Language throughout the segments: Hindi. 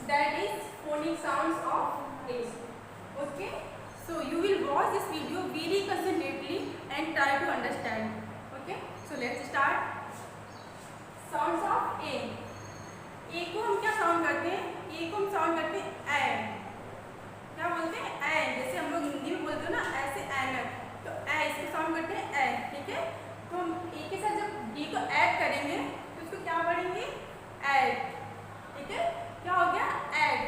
that is phonic sounds of A. Okay, so you will watch this video very concentratedly and try to understand. Okay, so let's start. Sounds of A. ए को हम क्या साउंड करते हैं? ए को हम साउंड करते हैं ए। क्या बोलते हैं? ए। जैसे हम लोग हिंदी में बोलते हैं ना ऐसे एन, तो ए इसको साउंड करते हैं ए। ठीक है, तो हम ए के साथ जब डी को ऐड करेंगे तो इसको क्या पढ़ेंगे? ऐड। ठीक है, क्या हो गया? Ad.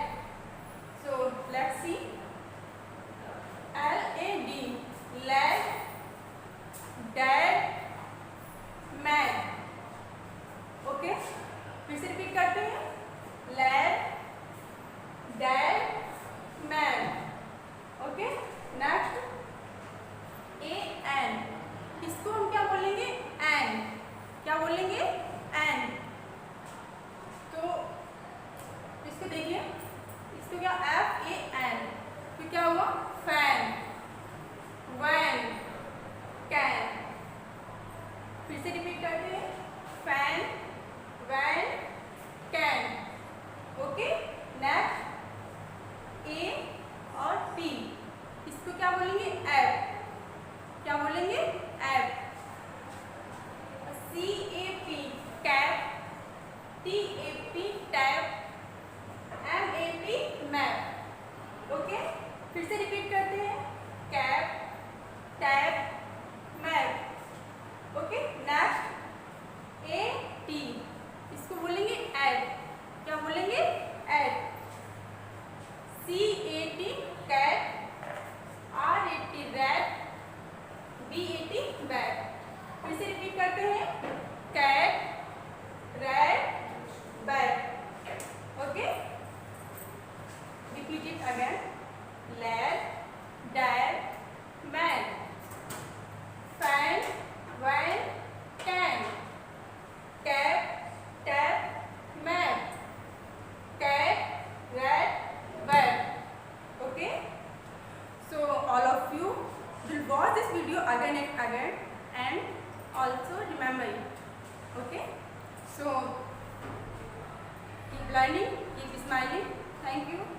So let's see LAD, lad, dad, mad. Okay, फिर से रिपीट करते हैं, lad, dad, mad. Okay, next AN, इसको हम क्या बोलेंगे? एन। क्या बोलेंगे? एन। तो इसको देखिए, इसको क्या FAN, फिर क्या हुआ? Fan, van, can. फिर से रिपीट करते हैं, fan, van, can. Okay, next A और P, इसको क्या बोलेंगे? ऐप। क्या बोलेंगे? App. CAP, cap, TAP, tap, MAP, map. Okay, फिर से रिपीट करते हैं, cap, tap, map. Okay, next AT, इसको बोलेंगे ऐड। क्या बोलेंगे? At. CAT, cat, RAT, rat, BAT, bat. फिर से रिपीट करते हैं, cat, rat, bat. Okay, repeat it again, lead, dad, mad, fan, van, can, cap, tap, mat, cat, rat, bat. Okay, so all of you will watch this video again and again and also remember it. Okay, so keep learning, keep smiling. Thank you.